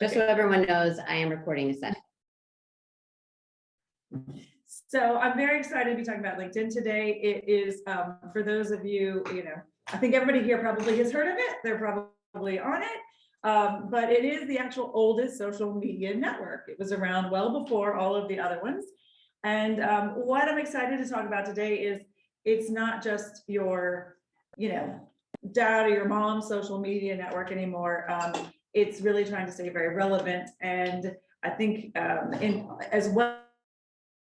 Just so everyone knows, I am recording a session. So I'm very excited to be talking about LinkedIn today. It is, for those of you, I think everybody here probably has heard of it. They're probably on it. But it is the actual oldest social media network. It was around well before all of the other ones. And what I'm excited to talk about today is it's not just your, dad or your mom's social media network anymore. It's really trying to stay very relevant. And I think as well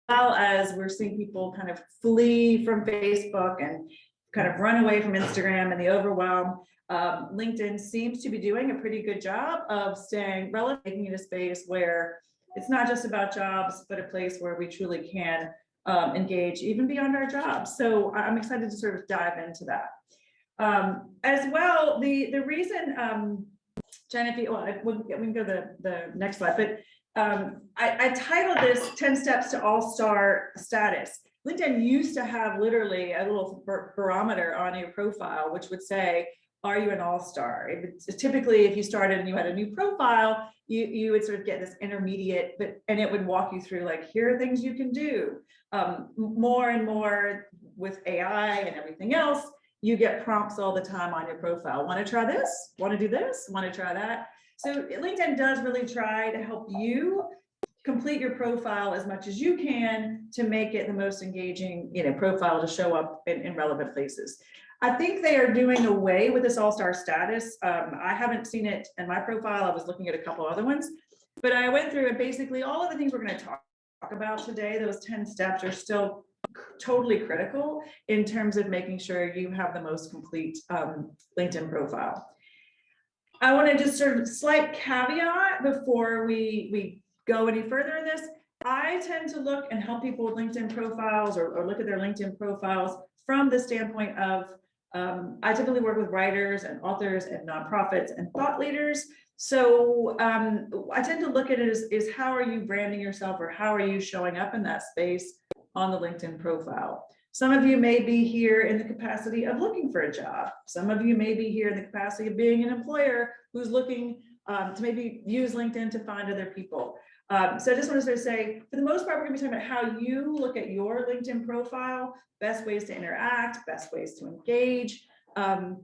as we're seeing people kind of flee from Facebook and kind of run away from Instagram and the overwhelm, LinkedIn seems to be doing a pretty good job of staying relevant, making it a space where it's not just about jobs, but a place where we truly can engage even beyond our jobs. So I'm excited to sort of dive into that. As well, the reason, Jen, if you, well, we can go to the next slide, but I titled this 10 Steps to All-Star Status. LinkedIn used to have literally a little barometer on your profile, which would say, are you an all-star? Typically, if you started and you had a new profile, you would sort of get this intermediate, and it would walk you through like, here are things you can do. More and more with AI and everything else, you get prompts all the time on your profile. Want to try this? Want to do this? Want to try that? So LinkedIn does really try to help you complete your profile as much as you can to make it the most engaging, profile to show up in relevant places. I think they are doing away with this all-star status. I haven't seen it in my profile. I was looking at a couple other ones, but I went through and basically all of the things we're going to talk about today, those 10 steps are still totally critical in terms of making sure you have the most complete LinkedIn profile. I want to just sort of slight caveat before we go any further in this. I tend to look and help people with LinkedIn profiles or look at their LinkedIn profiles from the standpoint of I typically work with writers and authors and nonprofits and thought leaders. So I tend to look at it as how are you branding yourself or how are you showing up in that space on the LinkedIn profile. Some of you may be here in the capacity of looking for a job. Some of you may be here in the capacity of being an employer who's looking to maybe use LinkedIn to find other people. So I just want to sort of say, for the most part, we're going to be talking about how you look at your LinkedIn profile, best ways to interact, best ways to engage. And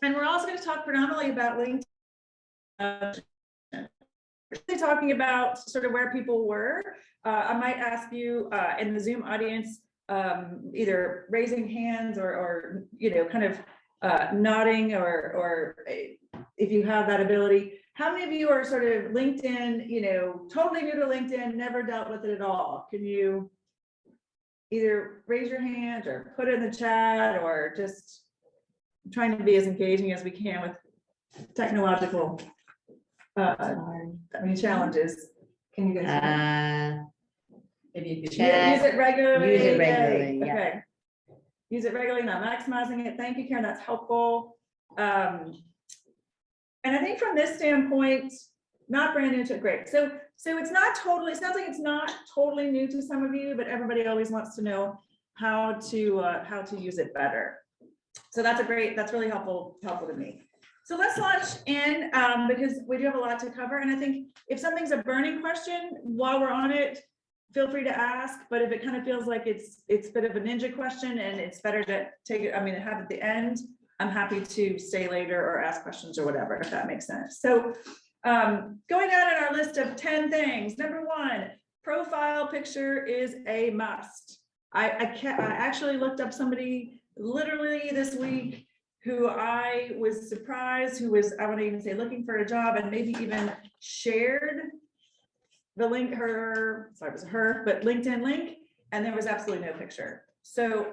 we're also going to talk predominantly about LinkedIn. Really talking about sort of where people were. I might ask you in the Zoom audience, either raising hands or kind of nodding or if you have that ability. How many of you are sort of LinkedIn, totally new to LinkedIn, never dealt with it at all? Can you either raise your hand or put it in the chat or just trying to be as engaging as we can with technological challenges? Can you guys maybe you could use it regularly? Use it regularly, yeah. Okay. Use it regularly, not maximizing it. Thank you, Karen, that's helpful. And I think from this standpoint, not brand new to great. So it's not totally, it sounds like it's not totally new to some of you, but everybody always wants to know how to use it better. So that's really helpful to me. So let's launch in because we do have a lot to cover. And I think if something's a burning question while we're on it, feel free to ask. But if it kind of feels like it's a bit of a ninja question and it's better to take it, have it at the end, I'm happy to stay later or ask questions or whatever, if that makes sense. So going down in our list of 10 things. Number 1, profile picture is a must. I actually looked up somebody literally this week who I was surprised, who was, I want to even say, looking for a job and maybe even shared the link, but LinkedIn link, and there was absolutely no picture. So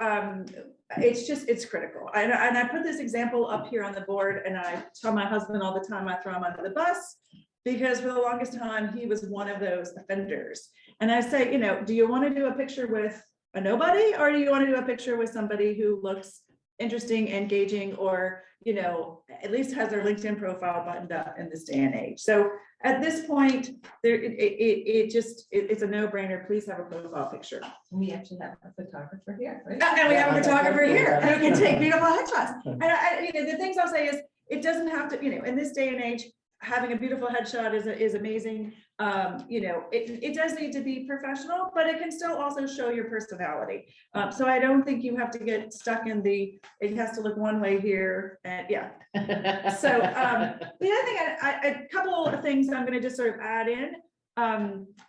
it's critical. And I put this example up here on the board, and I tell my husband all the time, I throw him under the bus, because for the longest time, he was one of those offenders. And I say, do you want to do a picture with a nobody, or do you want to do a picture with somebody who looks interesting, engaging, or at least has their LinkedIn profile buttoned up in this day and age? So at this point, it's a no-brainer. Please have a profile picture. We actually have a photographer here, right? And we have a photographer here who can take beautiful headshots. And the things I'll say is, it doesn't have to, in this day and age, having a beautiful headshot is amazing. You know, it does need to be professional, but it can still also show your personality. So I don't think you have to get stuck in it has to look one way here, and yeah. So the other thing, a couple of things I'm going to just sort of add in.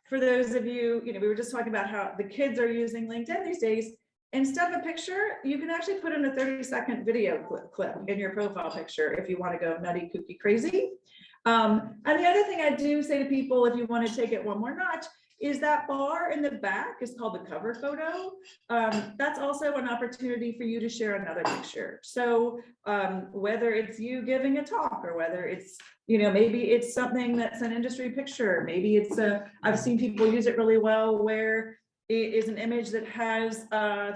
For those of you, you know, we were just talking about how the kids are using LinkedIn these days. Instead of a picture, you can actually put in a 30-second video clip in your profile picture if you want to go nutty, kooky, crazy. And the other thing I do say to people, if you want to take it one more notch, is that bar in the back is called the cover photo. That's also an opportunity for you to share another picture. So whether it's you giving a talk, or whether it's, you know, maybe it's something that's an industry picture, maybe it's I've seen people use it really well where it is an image that has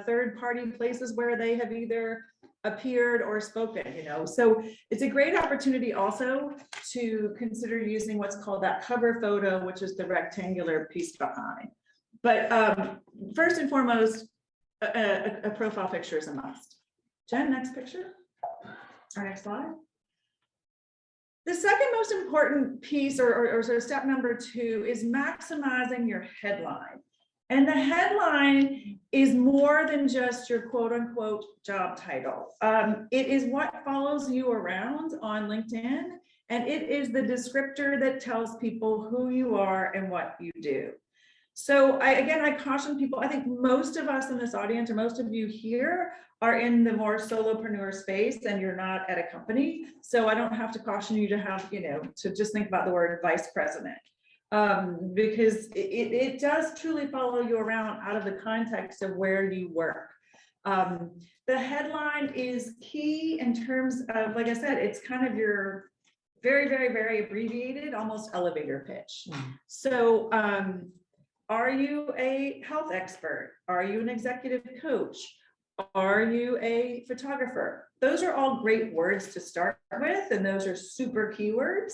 third-party places where they have either appeared or spoken, you know. So it's a great opportunity also to consider using what's called that cover photo, which is the rectangular piece behind. But first and foremost, a profile picture is a must. Jen, next picture, or next slide. The second most important piece, or sort of step number 2, is maximizing your headline. And the headline is more than just your quote unquote job title. It is what follows you around on LinkedIn, and it is the descriptor that tells people who you are and what you do. So I caution people, I think most of us in this audience, or most of you here, are in the more solopreneur space, and you're not at a company. So I don't have to caution you to have, you know, to just think about the word vice president. Because it does truly follow you around out of the context of where you work. The headline is key in terms of, like I said, it's kind of your very, very, very abbreviated, almost elevator pitch. So are you a health expert? Are you an executive coach? Are you a photographer? Those are all great words to start with, and those are super keywords.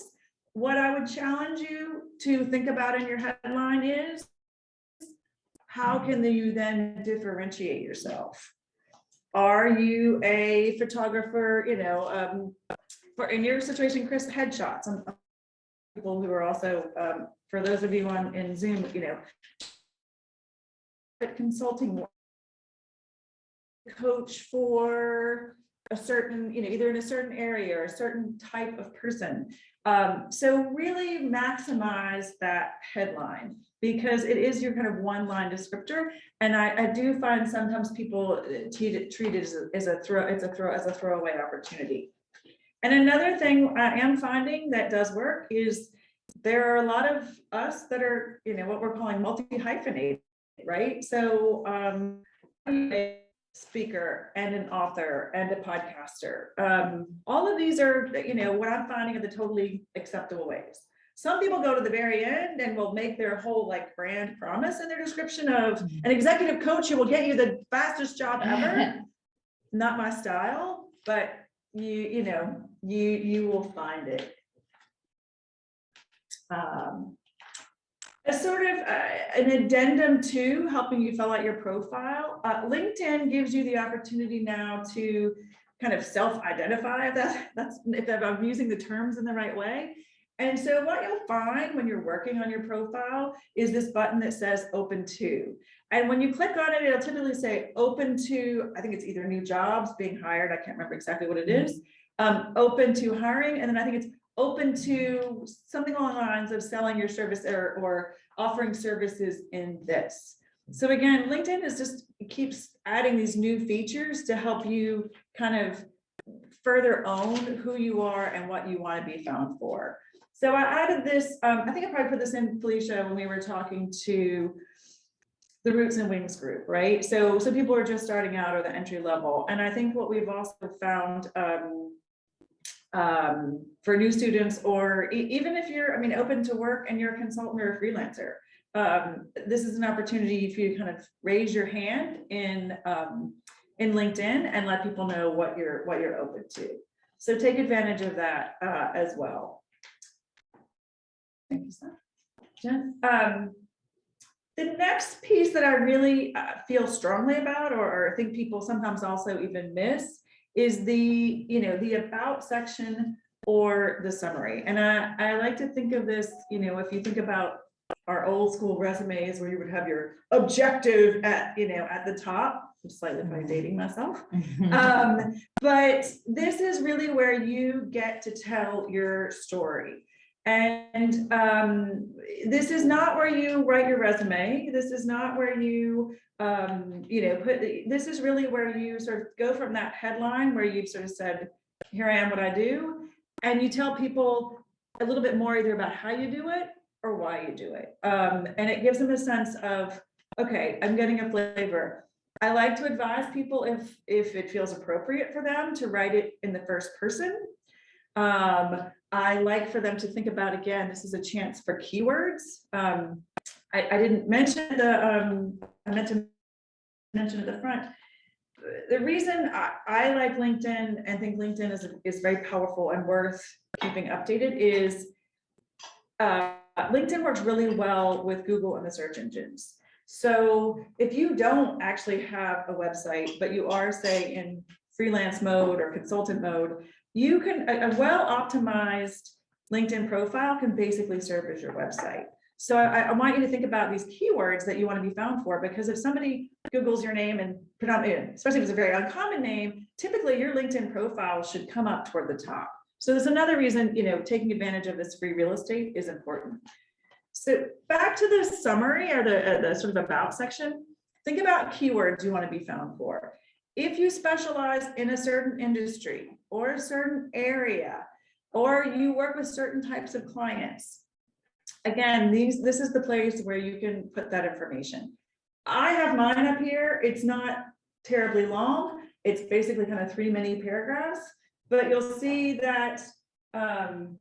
What I would challenge you to think about in your headline is, how can you then differentiate yourself? Are you a photographer, you know, for in your situation, Chris, headshots, and people who are also, for those of you in Zoom, you know, consulting coach for a certain, you know, either in a certain area or a certain type of person. So really maximize that headline, because it is your kind of one-line descriptor. And I do find sometimes people treat it as a throwaway opportunity. And another thing I am finding that does work is there are a lot of us that are, you know, what we're calling multi-hyphenated, right? So a speaker and an author and a podcaster. All of these are, you know, what I'm finding are the totally acceptable ways. Some people go to the very end and will make their whole like brand promise in their description of an executive coach who will get you the fastest job ever. Not my style, but you know, you will find it. A sort of an addendum to helping you fill out your profile. LinkedIn gives you the opportunity now to kind of self-identify, if I'm using the terms in the right way. And so what you'll find when you're working on your profile is this button that says open to. And when you click on it, it'll typically say open to, I think it's either new jobs, being hired, I can't remember exactly what it is, open to hiring, and then I think it's open to something along the lines of selling your service or offering services in this. So again, LinkedIn is just, it keeps adding these new features to help you kind of further own who you are and what you want to be found for. So I added this, I think I probably put this in, Felicia, when we were talking to the Roots and Wings group, right? So people are just starting out, or the entry level. And I think what we've also found for new students, or even if you're, I mean, open to work and you're a consultant or a freelancer, this is an opportunity for you to kind of raise your hand in LinkedIn and let people know what you're open to. So take advantage of that as well. Thank you, Sam. Jen. The next piece that I really feel strongly about, or think people sometimes also even miss, is the, you know, the about section or the summary. And I like to think of this, you know, if you think about our old school resumes where you would have your objective at, you know, at the top. I'm slightly probably dating myself. But this is really where you get to tell your story. And this is not where you write your resume. This is not where you, you know, this is really where you sort of go from that headline where you've sort of said, here I am, what I do. And you tell people a little bit more either about how you do it or why you do it. And it gives them a sense of, okay, I'm getting a flavor. I like to advise people if it feels appropriate for them to write it in the first person. I like for them to think about, again, this is a chance for keywords. I didn't mention I meant to mention at the front. The reason I like LinkedIn and think LinkedIn is very powerful and worth keeping updated is LinkedIn works really well with Google and the search engines. So if you don't actually have a website, but you are, say, in freelance mode or consultant mode, you can, a well-optimized LinkedIn profile can basically serve as your website. So I want you to think about these keywords that you want to be found for, because if somebody Googles your name and especially if it's a very uncommon name, typically your LinkedIn profile should come up toward the top. So there's another reason, you know, taking advantage of this free real estate is important. So back to the summary or the sort of about section, think about keywords you want to be found for. If you specialize in a certain industry or a certain area, or you work with certain types of clients, again, this is the place where you can put that information. I have mine up here. It's not terribly long. It's basically kind of 3 mini paragraphs, but you'll see that, and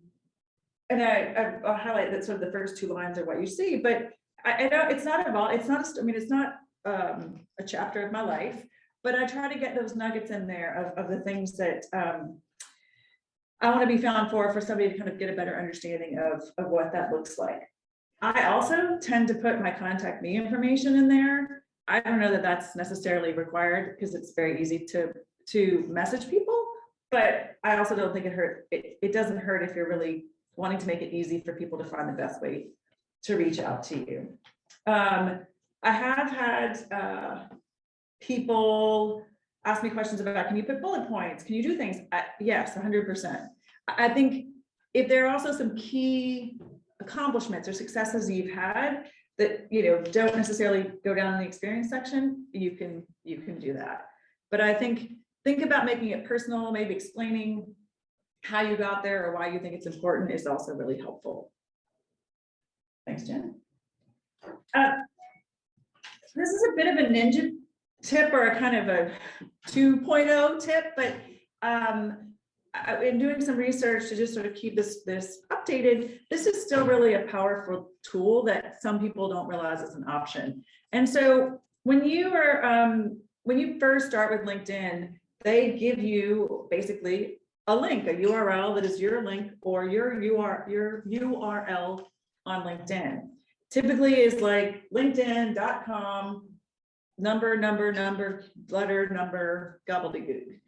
I'll highlight that sort of the first 2 lines are what you see, but I know it's not a chapter of my life, but I try to get those nuggets in there of the things that I want to be found for somebody to kind of get a better understanding of what that looks like. I also tend to put my contact me information in there. I don't know that that's necessarily required because it's very easy to message people, but I also don't think it doesn't hurt if you're really wanting to make it easy for people to find the best way to reach out to you. I have had people ask me questions about, can you put bullet points? Can you do things? Yes, 100%. I think if there are also some key accomplishments or successes you've had that, you know, don't necessarily go down in the experience section, you can do that. But I think about making it personal, maybe explaining how you got there or why you think it's important is also really helpful. Thanks, Jen. This is a bit of a ninja tip or a kind of a 2.0 tip, but in doing some research to just sort of keep this updated, this is still really a powerful tool that some people don't realize is an option. And so when you first start with LinkedIn, they give you basically a link, a URL that is your link or your URL on LinkedIn. Typically is like linkedin.com number, letter, number, gobbledygook.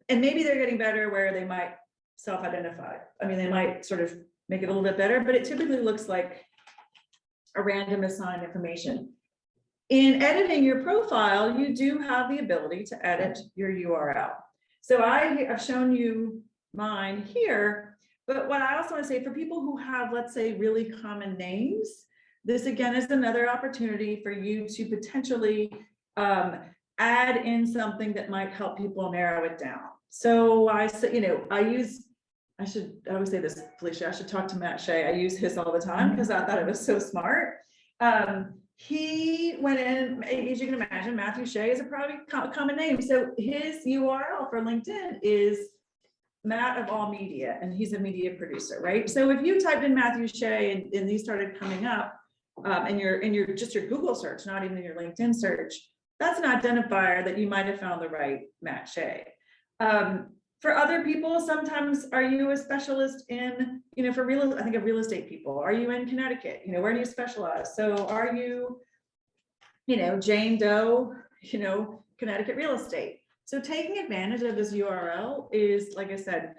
And maybe they're getting better where they might self-identify. I mean, they might sort of make it a little bit better, but it typically looks like a random assigned information. In editing your profile, you do have the ability to edit your URL. So I have shown you mine here, but what I also want to say for people who have, let's say, really common names, this again is another opportunity for you to potentially add in something that might help people narrow it down. So I said, you know, I always say this, Felicia, I should talk to Matt Shea. I use his all the time because I thought it was so smart. He went in, as you can imagine, Matthew Shea is a probably common name. So his URL for LinkedIn is Matt of All Media, and he's a media producer, right? So if you typed in Matthew Shea and these started coming up, and you're just your Google search, not even your LinkedIn search, that's an identifier that you might have found the right Matt Shea. For other people, sometimes are you a specialist in, you know, I think of real estate people, are you in Connecticut? You know, where do you specialize? So are you, you know, Jane Doe, you know, Connecticut real estate? So taking advantage of this URL is, like I said,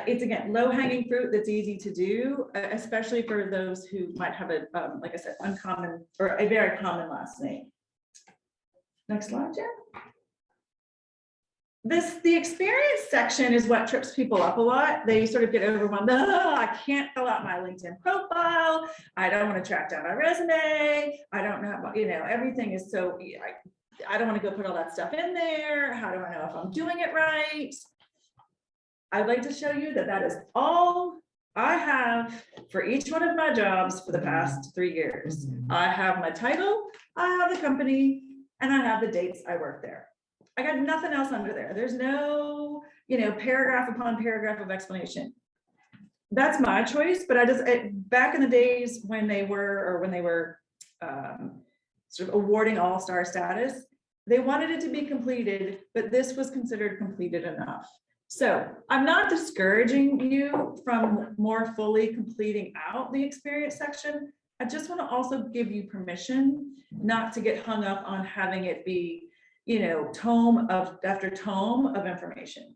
it's again, low hanging fruit that's easy to do, especially for those who might have a, like I said, uncommon or a very common last name. Next slide, Jen. The experience section is what trips people up a lot. They sort of get overwhelmed. Oh, I can't fill out my LinkedIn profile. I don't want to track down my resume. I don't know about, everything is so, I don't want to go put all that stuff in there. How do I know if I'm doing it right? I'd like to show you that that is all I have for each one of my jobs for the past 3 years. I have my title, I have the company, and I have the dates I work there. I got nothing else under there. There's no, paragraph upon paragraph of explanation. That's my choice, but back in the days when they were sort of awarding all-star status, they wanted it to be completed, but this was considered completed enough. So I'm not discouraging you from more fully completing out the experience section. I just want to also give you permission not to get hung up on having it be, tome after tome of information.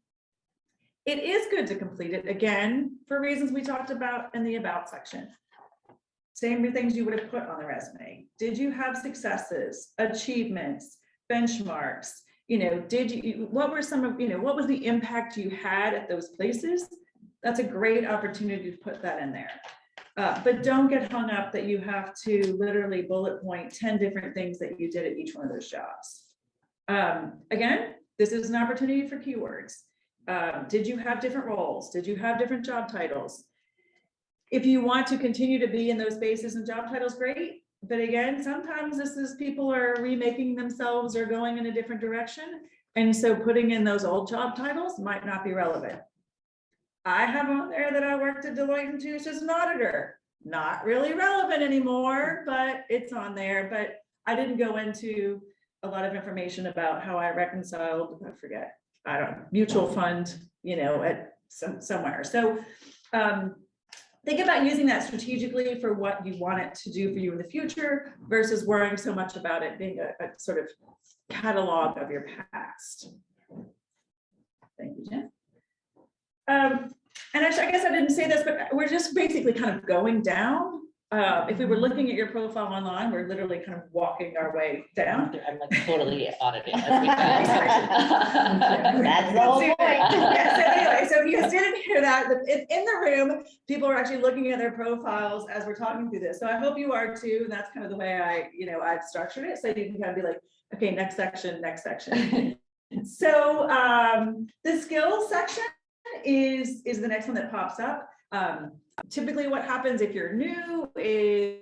It is good to complete it again for reasons we talked about in the about section. Same things you would have put on the resume. Did you have successes, achievements, benchmarks? What were some of, what was the impact you had at those places? That's a great opportunity to put that in there. But don't get hung up that you have to literally bullet point 10 different things that you did at each one of those jobs. Again, this is an opportunity for keywords. Did you have different roles? Did you have different job titles? If you want to continue to be in those spaces and job titles, great. But again, sometimes people are remaking themselves or going in a different direction. And so putting in those old job titles might not be relevant. I have on there that I worked at Deloitte and Touche as an auditor. Not really relevant anymore, but it's on there. But I didn't go into a lot of information about how I reconciled, mutual fund, at somewhere. So think about using that strategically for what you want it to do for you in the future versus worrying so much about it being a sort of catalog of your past. Thank you, Jen. And actually, I guess I didn't say this, but we're just basically kind of going down. If we were looking at your profile online, we're literally kind of walking our way down. I'm like totally auditing. That's the whole point. Yeah, so anyway, so if you guys didn't hear that, in the room, people are actually looking at their profiles as we're talking through this. So I hope you are too. And that's kind of the way I've structured it. So you can kind of be like, okay, next section, next section. So the skills section is the next one that pops up. Typically what happens if you're new is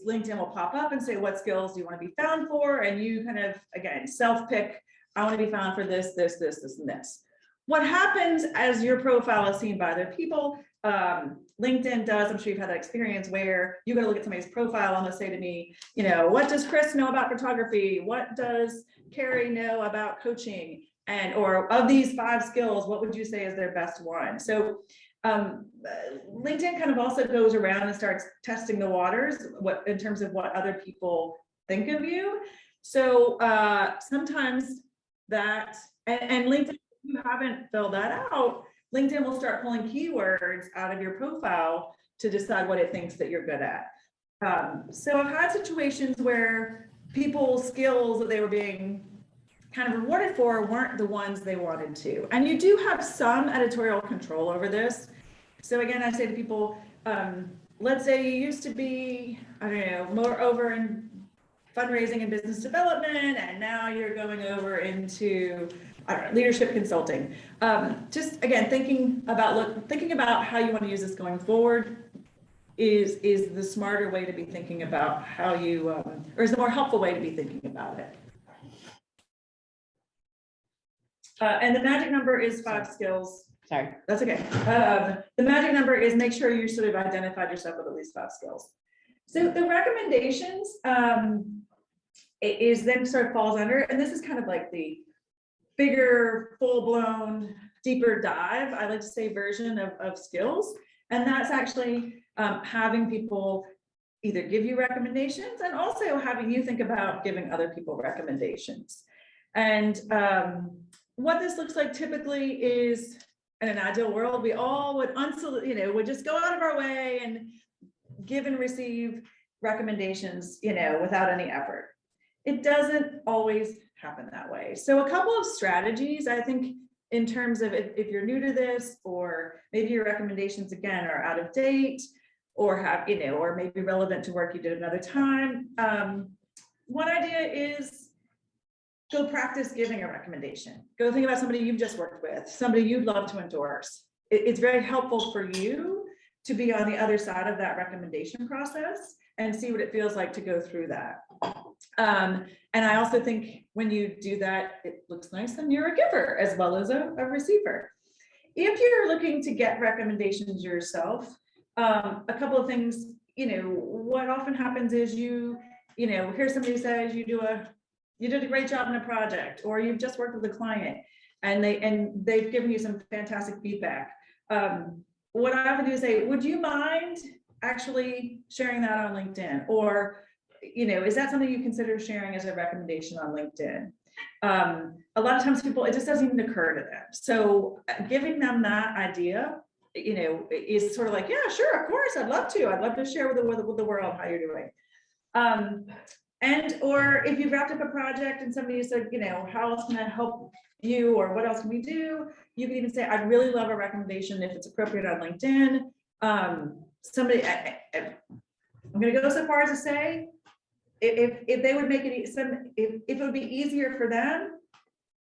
LinkedIn will pop up and say, what skills do you want to be found for? And you kind of, again, self-pick, I want to be found for this, and this. What happens as your profile is seen by other people, LinkedIn does, I'm sure you've had that experience where you got to look at somebody's profile and they'll say to me, what does Chris know about photography? What does Carrie know about coaching? Or of these 5 skills, what would you say is their best one? So LinkedIn kind of also goes around and starts testing the waters in terms of what other people think of you. So sometimes that, and LinkedIn, if you haven't filled that out, LinkedIn will start pulling keywords out of your profile to decide what it thinks that you're good at. So I've had situations where people's skills that they were being kind of rewarded for weren't the ones they wanted to. And you do have some editorial control over this. So again, I say to people, let's say you used to be, more over in fundraising and business development, and now you're going over into, leadership consulting. Just again, thinking about how you want to use this going forward is the smarter way to be thinking about how you, or is the more helpful way to be thinking about it. And the magic number is 5 skills. Sorry. That's okay. The magic number is make sure you sort of identified yourself with at least 5 skills. So the recommendations is then sort of falls under, and this is kind of like the bigger, full-blown, deeper dive, I like to say, version of skills. And that's actually having people either give you recommendations and also having you think about giving other people recommendations. And what this looks like typically is, in an ideal world, we all would would just go out of our way and give and receive recommendations, without any effort. It doesn't always happen that way. So a couple of strategies, I think, in terms of if you're new to this, or maybe your recommendations again are out of date, or have, or maybe relevant to work you did another time. One idea is go practice giving a recommendation. Go think about somebody you've just worked with, somebody you'd love to endorse. It's very helpful for you to be on the other side of that recommendation process and see what it feels like to go through that. And I also think when you do that, it looks nice and you're a giver as well as a receiver. If you're looking to get recommendations yourself, a couple of things, what often happens is hear somebody says you did a great job in a project, or you've just worked with a client and they've given you some fantastic feedback. What I would do is say, would you mind actually sharing that on LinkedIn? Or, is that something you consider sharing as a recommendation on LinkedIn? A lot of times people, it just doesn't even occur to them. So giving them that idea, is sort of like, yeah, sure, of course, I'd love to share with the world how you're doing. Or if you've wrapped up a project and somebody said, how else can I help you, or what else can we do? You can even say, I'd really love a recommendation if it's appropriate on LinkedIn. I'm going to go so far as to say, if they would make it, if it would be easier for them,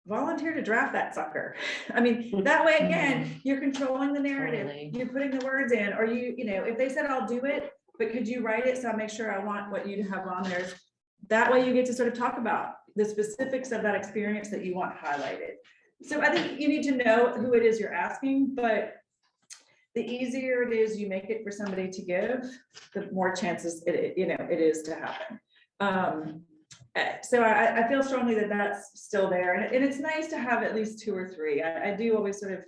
volunteer to draft that sucker. I mean, that way, again, you're controlling the narrative, Totally. you're putting the words in, or if they said, I'll do it, but could you write it? So I'll make sure I want what you have on there. That way you get to sort of talk about the specifics of that experience that you want highlighted. So I think you need to know who it is you're asking, but the easier it is you make it for somebody to give, the more chances it is to happen. So I feel strongly that that's still there, and it's nice to have at least 2 or 3. I do always sort of,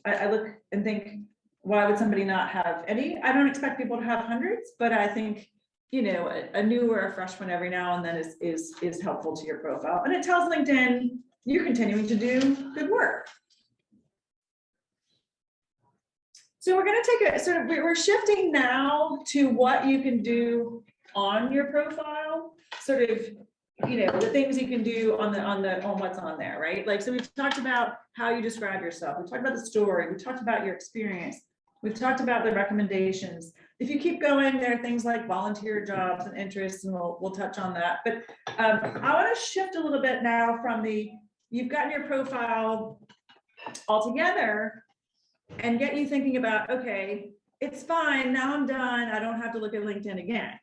I look and think, why would somebody not have any? I don't expect people to have hundreds, but I think, a new or a fresh one every now and then is helpful to your profile, and it tells LinkedIn you're continuing to do good work. So we're going to take a sort of, we're shifting now to what you can do on your profile, sort of, the things you can do on what's on there, right? Like, so we've talked about how you describe yourself. We've talked about the story. We've talked about your experience. We've talked about the recommendations. If you keep going, there are things like volunteer jobs and interests, and we'll touch on that. But I want to shift a little bit now from you've gotten your profile all together, and get you thinking about, okay, it's fine, now I'm done, I don't have to look at LinkedIn again.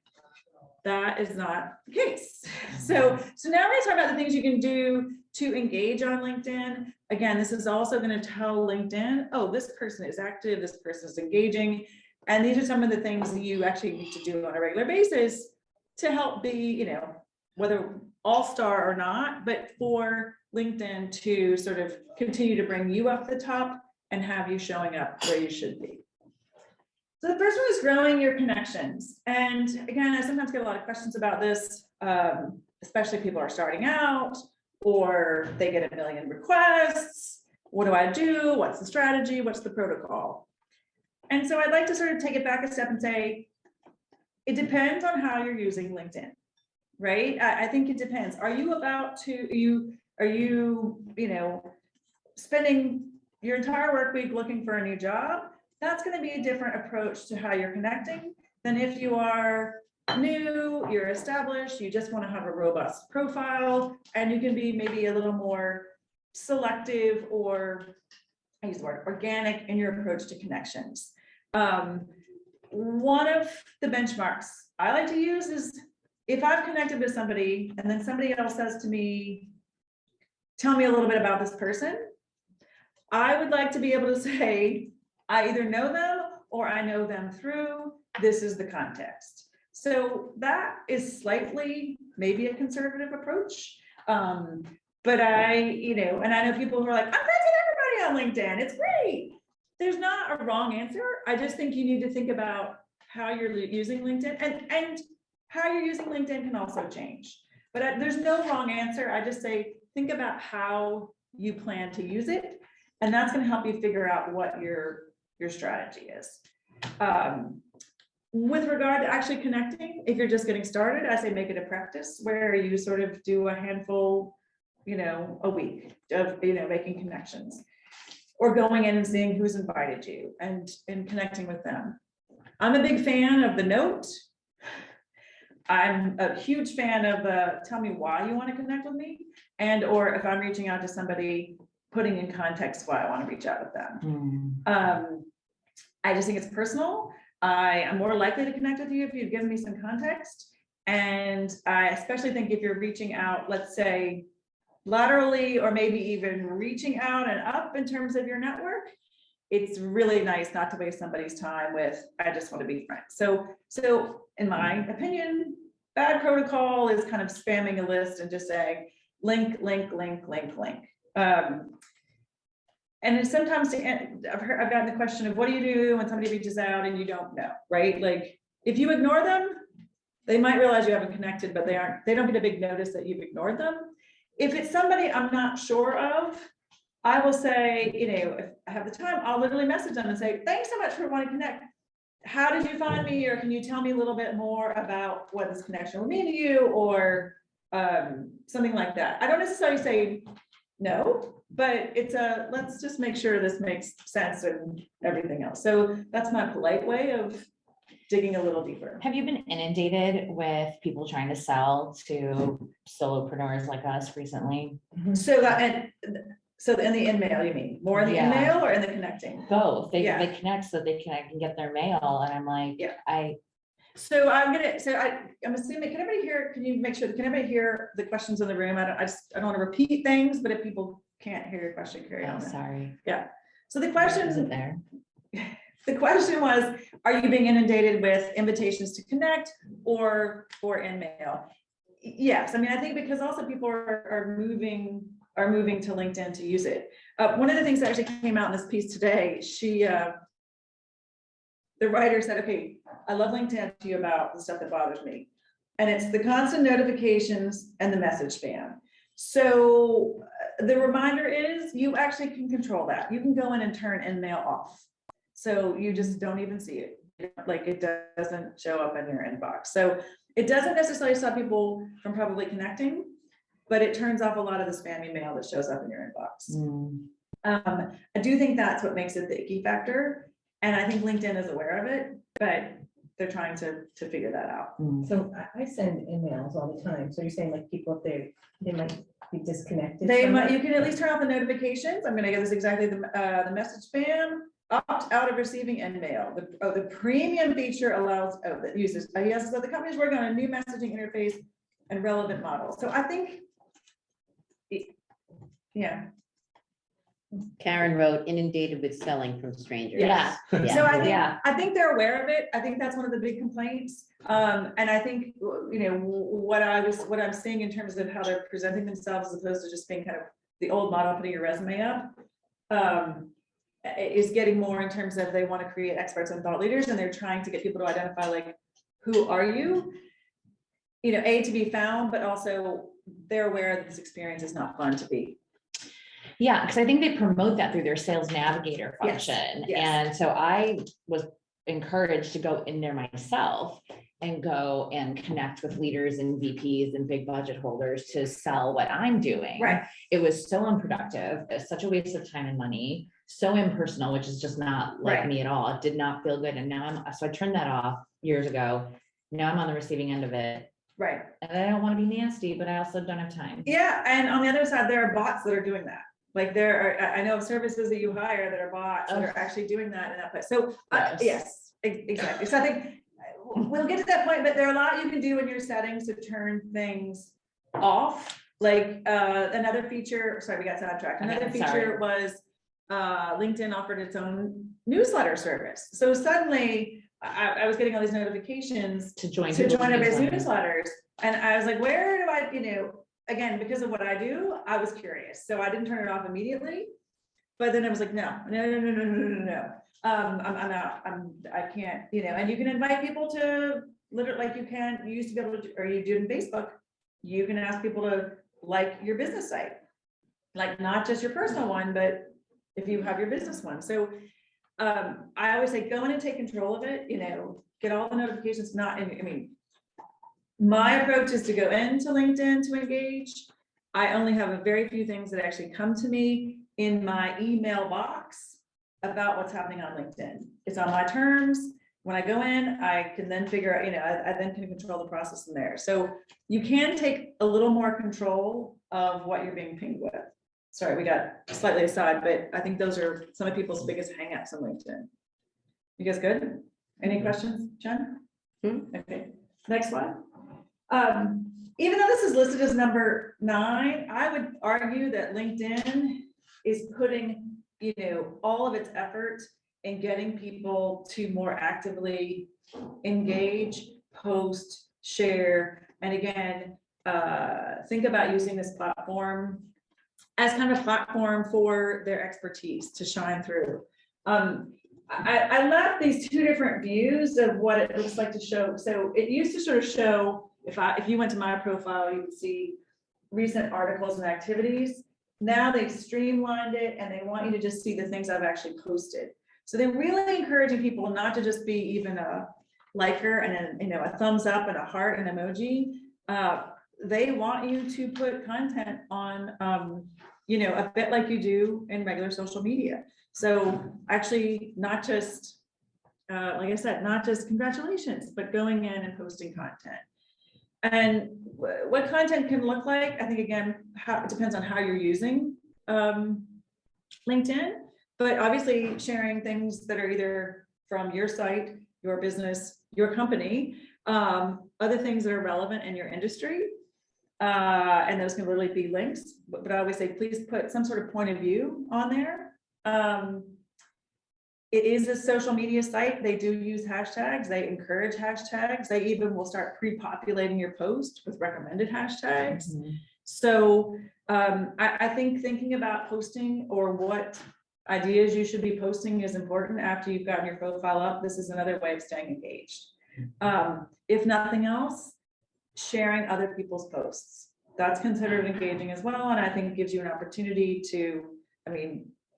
That is not the case. So now we're gonna talk about the things you can do to engage on LinkedIn. Again, this is also going to tell LinkedIn, oh, this person is active, this person is engaging. And these are some of the things that you actually need to do on a regular basis to help be, whether all-star or not, but for LinkedIn to sort of continue to bring you up the top and have you showing up where you should be. So the first one is growing your connections. And again, I sometimes get a lot of questions about this, especially if people are starting out or they get a million requests. What do I do? What's the strategy? What's the protocol? And so I'd like to sort of take it back a step and say, it depends on how you're using LinkedIn, right? I think it depends. Are you spending your entire work week looking for a new job? That's going to be a different approach to how you're connecting than if you are new, you're established, you just want to have a robust profile, and you can be maybe a little more selective, or I use the word organic in your approach to connections. One of the benchmarks I like to use is if I've connected with somebody and then somebody else says to me, tell me a little bit about this person, I would like to be able to say, I either know them or I know them through, this is the context. So that is slightly maybe a conservative approach. But and I know people who are like, I'm friends with everybody on LinkedIn, it's great. There's not a wrong answer. I just think you need to think about how you're using LinkedIn, and how you're using LinkedIn can also change. But there's no wrong answer. I just say, think about how you plan to use it. And that's gonna help you figure out what your strategy is. With regard to actually connecting, if you're just getting started, I say make it a practice where you sort of do a handful, a week of, making connections. Or going in and seeing who's invited you and connecting with them. I'm a big fan of the note. I'm a huge fan of tell me why you want to connect with me, and or if I'm reaching out to somebody, putting in context why I want to reach out with them. I just think it's personal. I am more likely to connect with you if you've given me some context. And I especially think if you're reaching out, let's say laterally, or maybe even reaching out and up in terms of your network, it's really nice not to waste somebody's time with, I just want to be friends. So in my opinion, bad protocol is kind of spamming a list and just saying link. And then sometimes I've gotten the question of what do you do when somebody reaches out and you don't know, right? Like if you ignore them, they might realize you haven't connected, but they don't get a big notice that you've ignored them. If it's somebody I'm not sure of, I will say, if I have the time, I'll literally message them and say, thanks so much for wanting to connect. How did you find me? Or can you tell me a little bit more about what this connection will mean to you, or something like that. I don't necessarily say no, but it's let's just make sure this makes sense and everything else. So that's my polite way of digging a little deeper. Have you been inundated with people trying to sell to solopreneurs like us recently? So in the in-mail, you mean more in the in-mail or in the connecting? Both. They connect so they can get their mail, and I'm like, So I'm assuming, can everybody hear? Can you make sure? Can everybody hear the questions in the room? I don't want to repeat things, but if people can't hear your question, carry on. Sorry. Yeah. So the question Is it there? The question was, are you being inundated with invitations to connect or in mail? Yes. I mean, I think because also people are moving to LinkedIn to use it. One of the things that actually came out in this piece today, the writer said, okay, I love LinkedIn to you about the stuff that bothers me. And it's the constant notifications and the message spam. So the reminder is you actually can control that. You can go in and turn in-mail off. So you just don't even see it. Like it doesn't show up in your inbox. So it doesn't necessarily stop people from probably connecting, but it turns off a lot of the spammy mail that shows up in your inbox. I do think that's what makes it the icky factor. And I think LinkedIn is aware of it, but they're trying to figure that out. So I send emails all the time. So you're saying like people, if they might be disconnected. You can at least turn off the notifications. I'm gonna get this exactly, the message spam, opt out of receiving in-mail. The premium feature allows that uses, yes, so the company's working on a new messaging interface and relevant models. So I think, yeah. Karen wrote inundated with selling from strangers. Yeah. So I think they're aware of it. I think that's one of the big complaints. And I think, what I'm seeing in terms of how they're presenting themselves as opposed to just being kind of the old model, putting your resume up, is getting more in terms of they want to create experts and thought leaders, and they're trying to get people to identify like, who are you? To be found, but also they're aware that this experience is not fun to be. Yeah, because I think they promote that through their sales navigator function. Yes. And so I was encouraged to go in there myself and go and connect with leaders and VPs and big budget holders to sell what I'm doing. Right. It was so unproductive. It's such a waste of time and money, so impersonal, which is just not like me at all. It did not feel good. And now so I turned that off years ago. Now I'm on the receiving end of it. Right. And I don't want to be nasty, but I also don't have time. Yeah. And on the other side, there are bots that are doing that. Like I know of services that you hire that are bots that are actually doing that in that place. So yes, exactly. So I think we'll get to that point, but there are a lot you can do in your settings to turn things off. Like another feature, sorry, we got sidetracked. Another feature was LinkedIn offered its own newsletter service. So suddenly I was getting all these notifications to join everybody's newsletters. And I was like, where do I, again, because of what I do, I was curious. So I didn't turn it off immediately, but then I was like, no. I'm out. I can't, and you can invite people to literally, like you used to be able to, or you do it in Facebook, you can ask people to like your business site, like not just your personal one, but if you have your business one. So I always say, go in and take control of it, get all the notifications, my approach is to go into LinkedIn to engage. I only have a very few things that actually come to me in my email box about what's happening on LinkedIn. It's on my terms. When I go in, I can then figure out, I then can control the process from there. So you can take a little more control of what you're being pinged with. Sorry, we got slightly aside, but I think those are some of people's biggest hangups on LinkedIn. You guys good? Any questions, Jen? Okay, next slide. Even though this is listed as number 9, I would argue that LinkedIn is putting, all of its effort in getting people to more actively engage, post, share, and again, think about using this platform as kind of a platform for their expertise to shine through. I left these 2 different views of what it looks like to show. So it used to sort of show, if you went to my profile, you would see recent articles and activities. Now they've streamlined it and they want you to just see the things I've actually posted. So they're really encouraging people not to just be even a liker and a thumbs up and a heart and emoji. They want you to put content on, a bit like you do in regular social media. So actually not just, like I said, not just congratulations, but going in and posting content. And what content can look like, I think, again, it depends on how you're using LinkedIn, but obviously sharing things that are either from your site, your business, your company, other things that are relevant in your industry. And those can literally be links, but I always say, please put some sort of point of view on there. It is a social media site. They do use hashtags. They encourage hashtags. They even will start pre-populating your post with recommended hashtags. So I think thinking about posting or what ideas you should be posting is important after you've gotten your profile up. This is another way of staying engaged. If nothing else, sharing other people's posts. That's considered engaging as well. And I think gives you an opportunity to,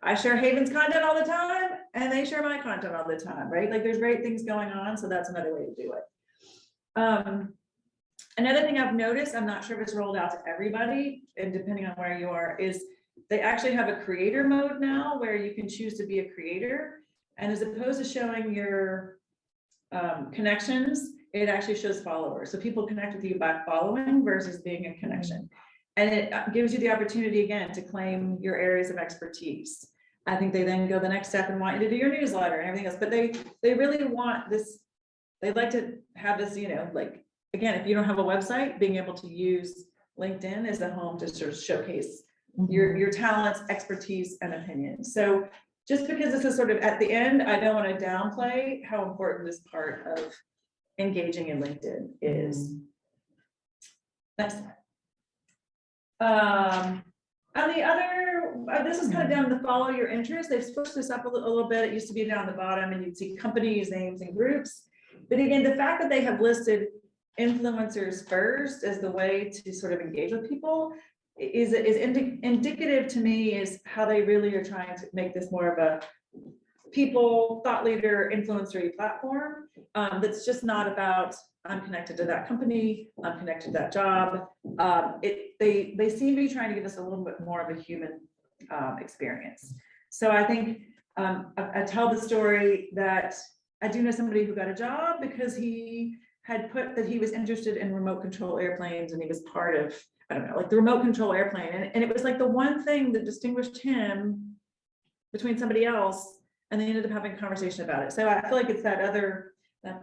I share HAYVN's content all the time and they share my content all the time, right? Like there's great things going on. So that's another way to do it. Another thing I've noticed, I'm not sure if it's rolled out to everybody and depending on where you are, is they actually have a creator mode now where you can choose to be a creator. And as opposed to showing your connections, it actually shows followers. So people connect with you by following versus being a connection. And it gives you the opportunity again to claim your areas of expertise. I think they then go the next step and want you to do your newsletter and everything else, but they really want this, they'd like to have this, like, again, if you don't have a website, being able to use LinkedIn as a home to sort of showcase your talents, expertise, and opinions. So just because this is sort of at the end, I don't want to downplay how important this part of engaging in LinkedIn is. Next slide. On the other, this is kind of down to follow your interest. They've switched this up a little bit. It used to be down the bottom and you'd see companies, names, and groups. But again, the fact that they have listed influencers first as the way to sort of engage with people is indicative to me is how they really are trying to make this more of a people, thought leader, influencer platform. That's just not about I'm connected to that company, I'm connected to that job. They seem to be trying to give us a little bit more of a human experience. So I think I tell the story that I do know somebody who got a job because he had put that he was interested in remote control airplanes and he was part of, I don't know, like the remote control airplane. And it was like the one thing that distinguished him between somebody else, and they ended up having a conversation about it. So I feel like it's that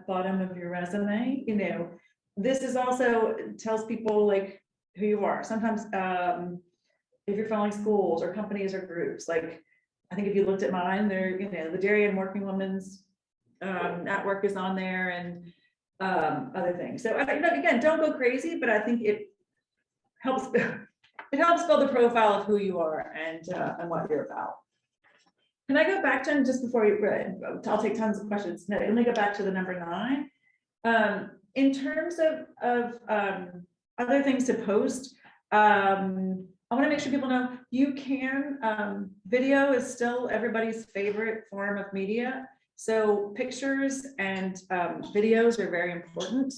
bottom of your resume, this is also tells people like who you are. Sometimes if you're following schools or companies or groups, like I think if you looked at mine, there, the Dairy and Working Women's Network is on there and other things. So again, don't go crazy, but I think it helps build a profile of who you are and what you're about. Can I go back to, just before you read, I'll take tons of questions. No, let me go back to the number 9. In terms of I other things to post. I want to make sure people know you can, video is still everybody's favorite form of media. So pictures and videos are very important.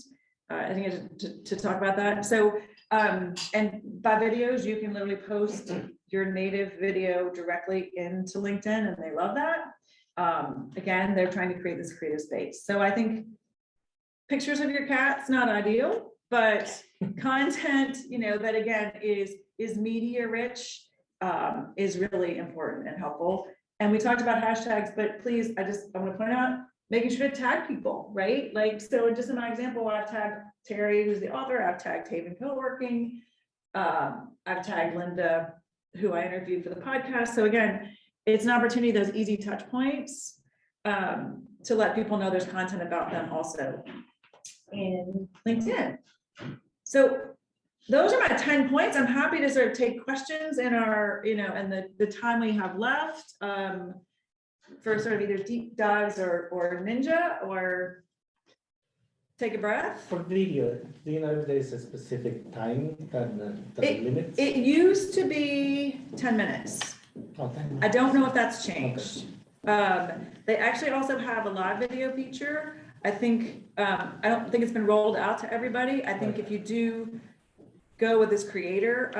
I think to talk about that. So, and by videos, you can literally post your native video directly into LinkedIn, and they love that. Again, they're trying to create this creative space. So I think pictures of your cat's not ideal, but content, that again is media rich, is really important and helpful. And we talked about hashtags, but please, I want to point out, making sure to tag people, right? Like, so just in my example, I've tagged Terry, who's the author, I've tagged HAYVN Co-working, I've tagged Linda, who I interviewed for the podcast. So again, it's an opportunity, those easy touch points, to let people know there's content about them also in LinkedIn. So those are my 10 points. I'm happy to sort of take questions in our, and the time we have left, for sort of either deep dives or ninja, or take a breath. For video, do you know if there is a specific time that limits? It used to be 10 minutes. Oh, 10 minutes. I don't know if that's changed. They actually also have a live video feature. I think, I don't think it's been rolled out to everybody. I think if you do go with this creator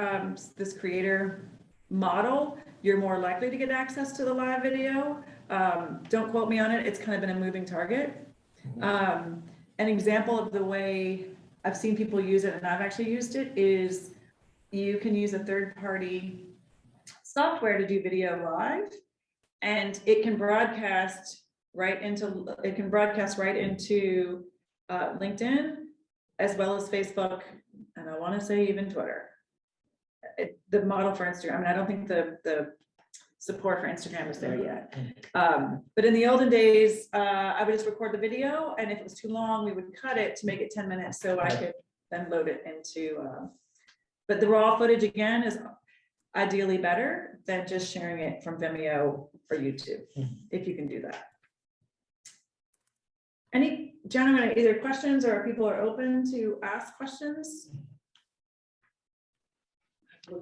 model, you're more likely to get access to the live video. Don't quote me on it. It's kind of been a moving target. An example of the way I've seen people use it, and I've actually used it, is you can use a third-party software to do video live, and it can broadcast right into LinkedIn, as well as Facebook, and I want to say even Twitter. The model for Instagram, I mean, I don't think the support for Instagram is there yet. But in the olden days, I would just record the video, and if it was too long, we would cut it to make it 10 minutes so I could then load it into, but the raw footage again is ideally better than just sharing it from Vimeo or YouTube, if you can do that. Any gentlemen, either questions or people are open to ask questions?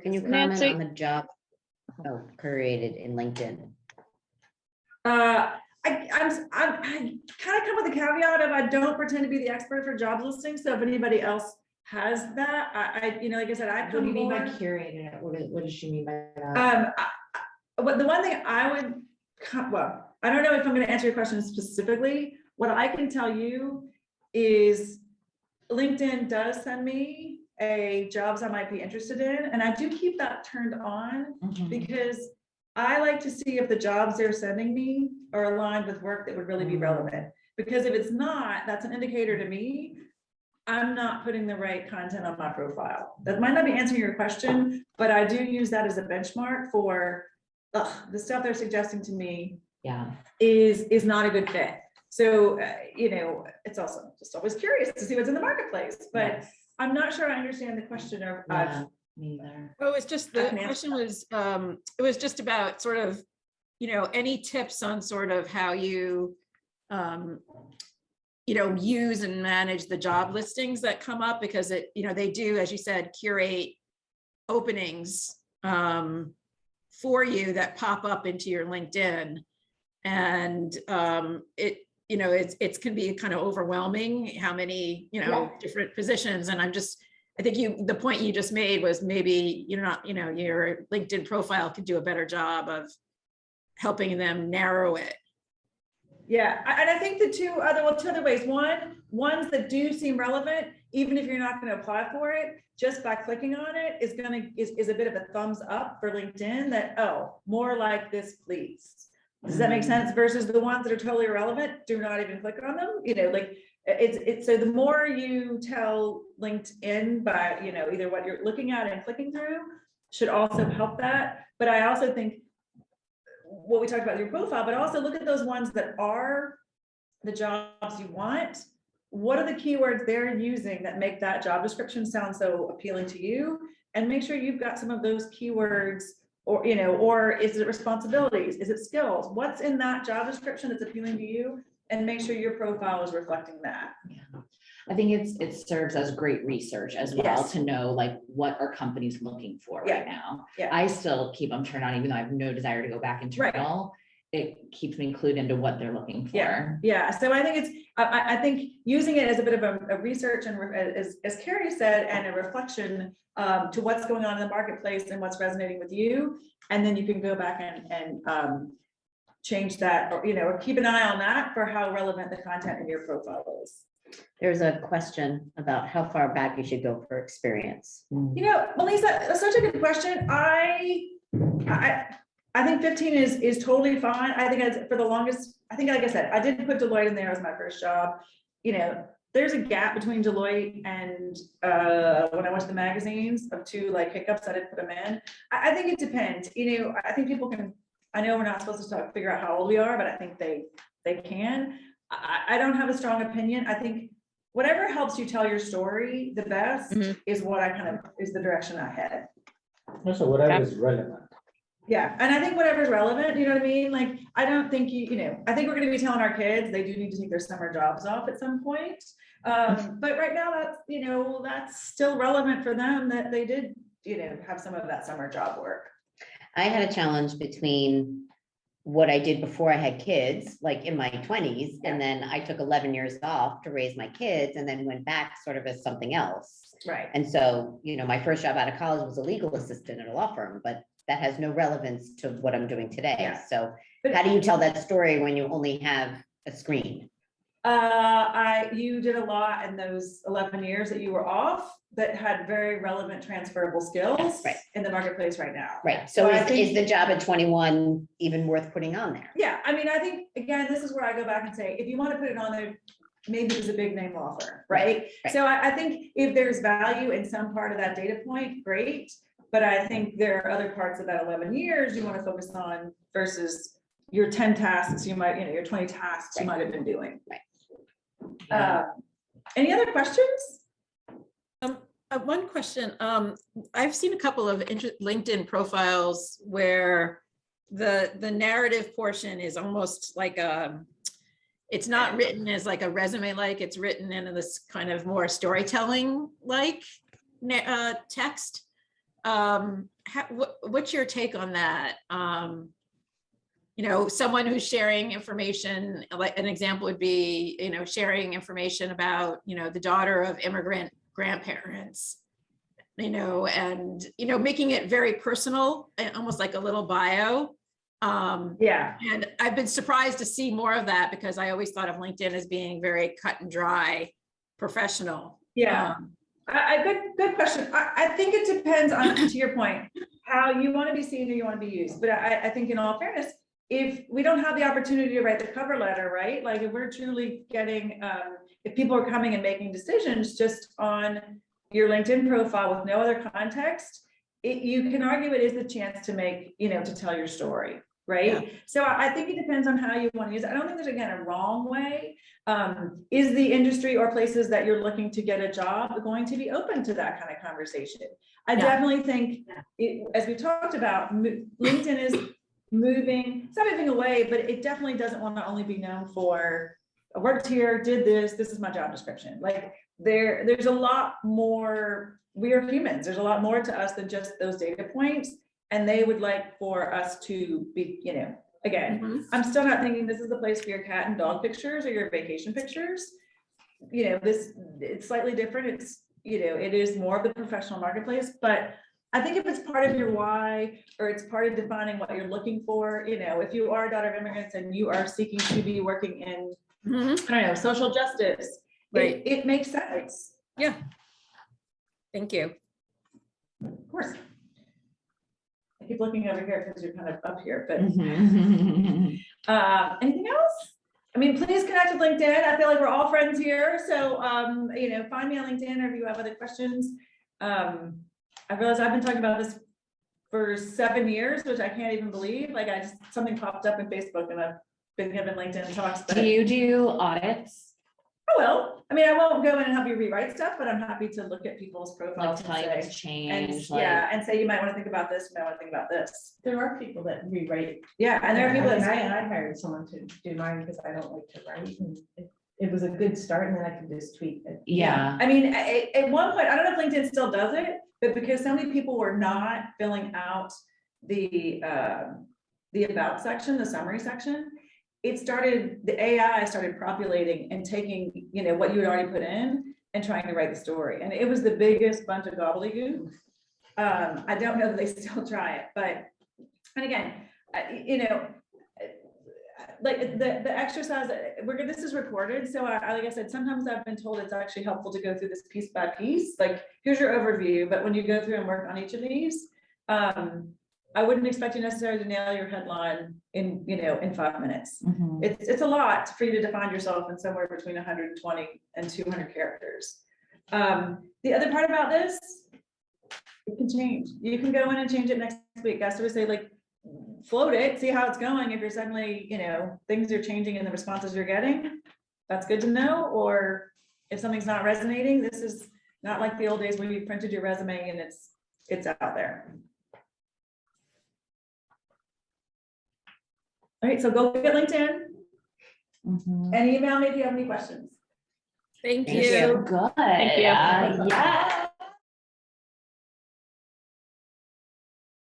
Can you comment Nancy? on the job created in LinkedIn? I kind of come with a caveat of I don't pretend to be the expert for job listings. So if anybody else has that, like I said, I What do you mean by more- curated? What does she mean by that? But the one thing I would, well, I don't know if I'm going to answer your question specifically. What I can tell you is LinkedIn does send me jobs I might be interested in, and I do keep that turned on because I like to see if the jobs they're sending me are aligned with work that would really be relevant. Because if it's not, that's an indicator to me I'm not putting the right content on my profile. That might not be answering your question, but I do use that as a benchmark for the stuff they're suggesting to me is not a good fit. So, it's also just always curious to see what's in the marketplace, but I'm not sure I understand the question of, Me either. Well, it was just, the question was, it was just about sort of, any tips on sort of how you, use and manage the job listings that come up, because they do, as you said, curate openings for you that pop up into your LinkedIn. And it can be kind of overwhelming how many, different positions. And I think the point you just made was maybe you're not, your LinkedIn profile could do a better job of helping them narrow it. Yeah, and I think two other ways. Ones that do seem relevant, even if you're not going to apply for it, just by clicking on it is a bit of a thumbs up for LinkedIn that, more like this, please. Does that make sense? Versus the ones that are totally irrelevant, do not even click on them. It's so the more you tell LinkedIn by, either what you're looking at and clicking through should also help that. But I also think what we talked about your profile, but also look at those ones that are the jobs you want. What are the keywords they're using that make that job description sound so appealing to you? And make sure you've got some of those keywords, or is it responsibilities? Is it skills? What's in that job description that's appealing to you? And make sure your profile is reflecting that. Yeah. I think it serves as great research as well Yes. to know like what are companies looking for Yeah. right now. Yeah. I still keep them turned on, even though I have no desire to go back internal. It keeps me clued into what they're looking for. Yeah, so I think it's, I think using it as a bit of a research and as Carrie said, and a reflection to what's going on in the marketplace and what's resonating with you. And then you can go back and change that, or, or keep an eye on that for how relevant the content in your profile is. There's a question about how far back you should go for experience. Melissa, that's such a good question. I think 15 is totally fine. I think for the longest, I think, like I said, I did put Deloitte in there as my first job. There's a gap between Deloitte and when I went to the magazines of two like hiccups, I didn't put them in. I think it depends. I think people can, I know we're not supposed to figure out how old we are, but I think they can. I don't have a strong opinion. I think whatever helps you tell your story the best is what is the direction I head. Also, whatever is relevant. Yeah, and I think whatever's relevant, you know what I mean? Like, I don't think I think we're gonna be telling our kids they do need to take their summer jobs off at some point. But right now that's still relevant for them that they did, have some of that summer job work. I had a challenge between what I did before I had kids, like in my 20s, and then I took 11 years off to raise my kids and then went back sort of as something else. Right. And so, my first job out of college was a legal assistant at a law firm, but that has no relevance to what I'm doing today. Yeah. So But- how do you tell that story when you only have a screen? You did a lot in those 11 years that you were off that had very relevant transferable skills Right. in the marketplace right now. Right. So I is think- the job at 21 even worth putting on there? Yeah, I mean, I think, again, this is where I go back and say, if you want to put it on there, maybe it's a big name law firm, right? Right. So I think if there's value in some part of that data point, great. But I think there are other parts of that 11 years you want to focus on versus your 10 tasks you might, your 20 tasks you might have been doing. Right. Any other questions? One question, I've seen a couple of LinkedIn profiles where the narrative portion is almost like it's not written as like a resume, like it's written in this kind of more storytelling like text. What's your take on that? Someone who's sharing information, like an example would be, sharing information about, the daughter of immigrant grandparents, and, making it very personal and almost like a little bio. Yeah. And I've been surprised to see more of that because I always thought of LinkedIn as being very cut and dry, professional. Yeah. Good question. I think it depends on, to your point, how you want to be seen or you want to be used. But I think in all fairness, if we don't have the opportunity to write the cover letter, right? Like if we're truly getting, if people are coming and making decisions just on your LinkedIn profile with no other context, you can argue it is the chance to make, to tell your story, right? Yeah. So I think it depends on how you want to use it. I don't think there's, again, a wrong way. Is the industry or places that you're looking to get a job going to be open to that kind of conversation? I definitely think, as we talked about, LinkedIn is moving, it's not moving away, but it definitely doesn't want to only be known for, I worked here, did this is my job description. Like there's a lot more, we are humans. There's a lot more to us than just those data points. And they would like for us to be, again, I'm still not thinking this is the place for your cat and dog pictures or your vacation pictures. It's slightly different. It's, it is more of the professional marketplace, but I think if it's part of your why, or it's part of defining what you're looking for, if you are a daughter of immigrants and you are seeking to be working in, I don't know, social justice, Right. it makes sense. Yeah. Thank you. Of course. I keep looking over here because you're kind of up here, but anything else? I mean, please connect with LinkedIn. I feel like we're all friends here. So, find me on LinkedIn, or if you have other questions. I realize I've been talking about this for 7 years, which I can't even believe. Like something popped up in Facebook and I've been given LinkedIn talks. But Do you do audits? I will. I mean, I won't go in and help you rewrite stuff, but I'm happy to look at people's Like profiles tell you and what's say, changed? and say, you might want to think about this, you might want to think about this. There are people that rewrite. Yeah, and there are people I that mean, I hired someone to do mine because I don't like to write, and it was a good start and then I could just tweak it. Yeah. I mean, at one point, I don't know if LinkedIn still does it, but because so many people were not filling out the about section, the summary section, the AI started populating and taking, you know, what you had already put in and trying to write the story. And it was the biggest bunch of gobbledygook. I don't know that they still try it, but, and again, you know, like the exercise, this is recorded. So like I said, sometimes I've been told it's actually helpful to go through this piece by piece, like here's your overview, but when you go through and work on each of these, I wouldn't expect you necessarily to nail your headline in, you know, in 5 minutes. Mhm. It's a lot for you to define yourself in somewhere between 120 and 200 characters. The other part about this, it can change. You can go in and change it next week. That's what we say, like, float it, see how it's going. If you're suddenly, you know, things are changing in the responses you're getting, that's good to know. Or if something's not resonating, this is not like the old days where you printed your resume and it's out there. All right, so go get LinkedIn Mhm. and email me if you have any questions. Thank Thank you. you. Good. Thank you. Yeah.